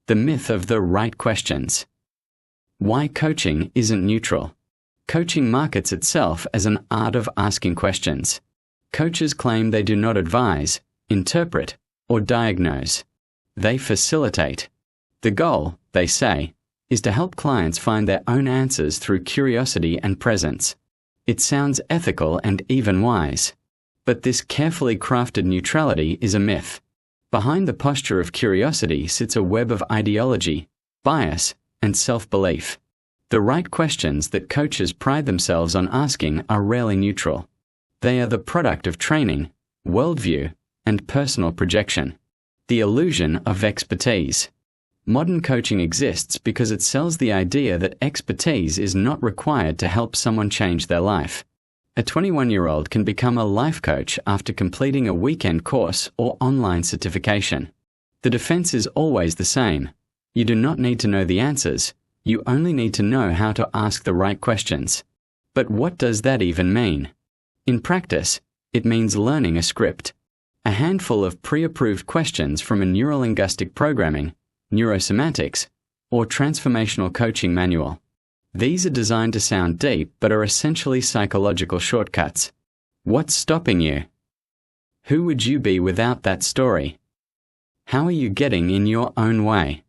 The myth of the right questions. Why coaching isn't neutral. Coaching markets itself as an art of asking questions. Coaches claim they do not advise, interpret, or diagnose. They facilitate. The goal, they say, is to help clients find their own answers through curiosity and presence. It sounds ethical and even wise. But this carefully crafted neutrality is a myth. Behind the posture of curiosity sits a web of ideology, bias, and self-belief. The right questions that coaches pride themselves on asking are rarely neutral. They are the product of training, worldview, and personal projection. The illusion of expertise. Modern coaching exists because it sells the idea that expertise is not required to help someone change their life. A 21-year-old can become a life coach after completing a weekend course or online certification. The defense is always the same. You do not need to know the answers. You only need to know how to ask the right questions. But what does that even mean? In practice, it means learning a script. A handful of pre-approved questions from a neurolinguistic programming, neurosemantics, or transformational coaching manual. These are designed to sound deep but are essentially psychological shortcuts. What's stopping you? Who would you be without that story? How are you getting in your own way?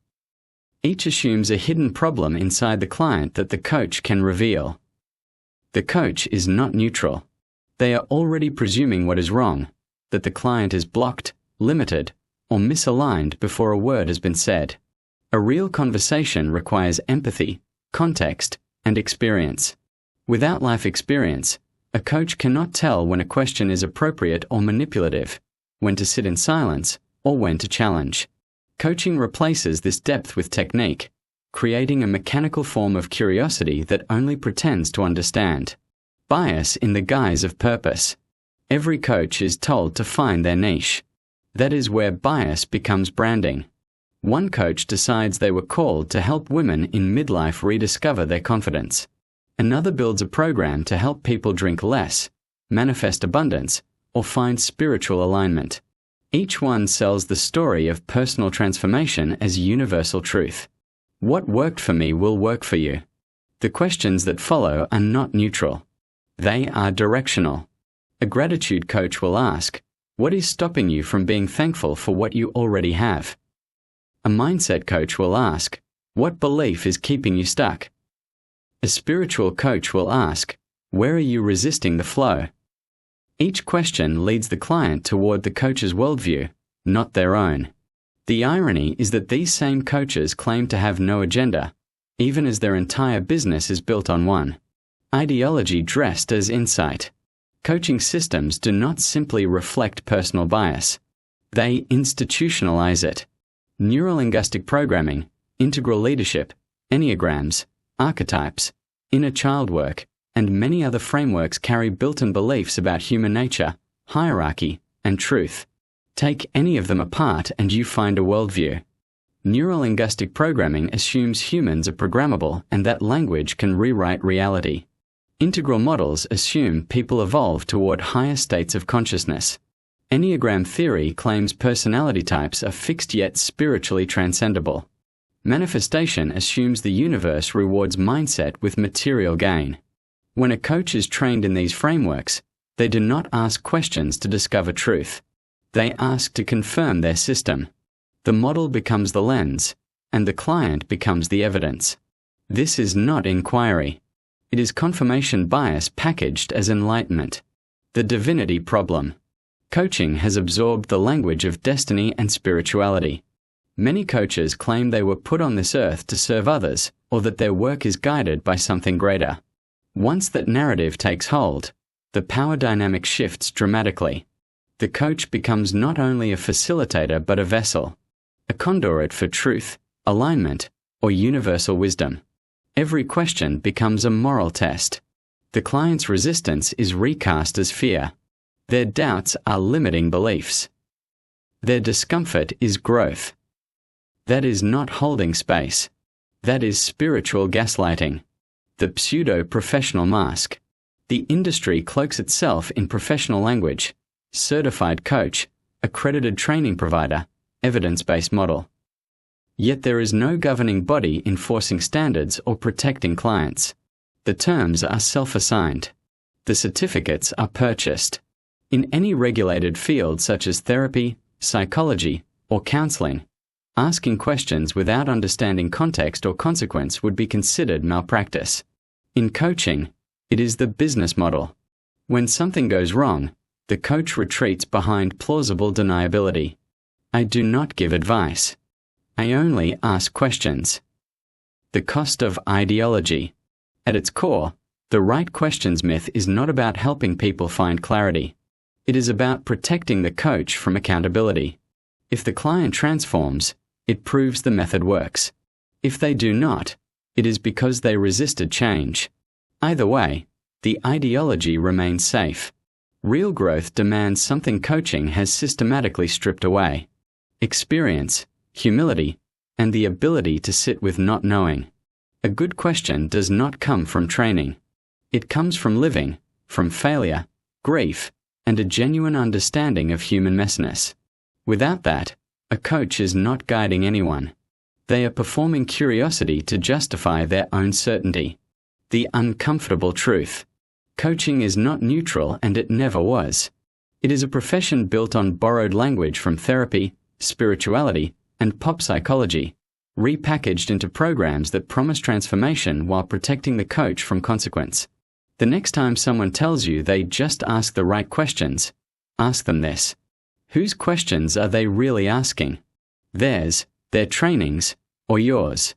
Each assumes a hidden problem inside the client that the coach can reveal. The coach is not neutral. They are already presuming what is wrong, that the client is blocked, limited, or misaligned before a word has been said. A real conversation requires empathy, context, and experience. Without life experience, a coach cannot tell when a question is appropriate or manipulative, when to sit in silence, or when to challenge. Coaching replaces this depth with technique, creating a mechanical form of curiosity that only pretends to understand. Bias in the guise of purpose. Every coach is told to find their niche. That is where bias becomes branding. One coach decides they were called to help women in midlife rediscover their confidence. Another builds a program to help people drink less, manifest abundance, or find spiritual alignment. Each one sells the story of personal transformation as universal truth. What worked for me will work for you. The questions that follow are not neutral. They are directional. A gratitude coach will ask, what is stopping you from being thankful for what you already have? A mindset coach will ask, what belief is keeping you stuck? A spiritual coach will ask, where are you resisting the flow? Each question leads the client toward the coach's worldview, not their own. The irony is that these same coaches claim to have no agenda, even as their entire business is built on one. Ideology dressed as insight. Coaching systems do not simply reflect personal bias. They institutionalize it. Neurolinguistic programming, integral leadership, enneagrams, archetypes, inner child work, and many other frameworks carry built-in beliefs about human nature, hierarchy, and truth. Take any of them apart and you find a worldview. Neurolinguistic programming assumes humans are programmable and that language can rewrite reality. Integral models assume people evolve toward higher states of consciousness. Enneagram theory claims personality types are fixed yet spiritually transcendable. Manifestation assumes the universe rewards mindset with material gain. When a coach is trained in these frameworks, they do not ask questions to discover truth. They ask to confirm their system. The model becomes the lens, and the client becomes the evidence. This is not inquiry. It is confirmation bias packaged as enlightenment. The divinity problem. Coaching has absorbed the language of destiny and spirituality. Many coaches claim they were put on this earth to serve others or that their work is guided by something greater. Once that narrative takes hold, the power dynamic shifts dramatically. The coach becomes not only a facilitator but a vessel, a conduit for truth, alignment, or universal wisdom. Every question becomes a moral test. The client's resistance is recast as fear. Their doubts are limiting beliefs. Their discomfort is growth. That is not holding space. That is spiritual gaslighting. The pseudo-professional mask. The industry cloaks itself in professional language, certified coach, accredited training provider, evidence-based model. Yet there is no governing body enforcing standards or protecting clients. The terms are self-assigned. The certificates are purchased. In any regulated field such as therapy, psychology, or counseling, asking questions without understanding context or consequence would be considered malpractice. In coaching, it is the business model. When something goes wrong, the coach retreats behind plausible deniability. I do not give advice. I only ask questions. The cost of ideology. At its core, the right questions myth is not about helping people find clarity. It is about protecting the coach from accountability. If the client transforms, it proves the method works. If they do not, it is because they resisted change. Either way, the ideology remains safe. Real growth demands something coaching has systematically stripped away: experience, humility, and the ability to sit with not knowing. A good question does not come from training. It comes from living, from failure, grief, and a genuine understanding of human messiness. Without that, a coach is not guiding anyone. They are performing curiosity to justify their own certainty. The uncomfortable truth. Coaching is not neutral, and it never was. It is a profession built on borrowed language from therapy, spirituality, and pop psychology, repackaged into programs that promise transformation while protecting the coach from consequence. The next time someone tells you they just ask the right questions, ask them this: whose questions are they really asking? Theirs, their trainings, or yours?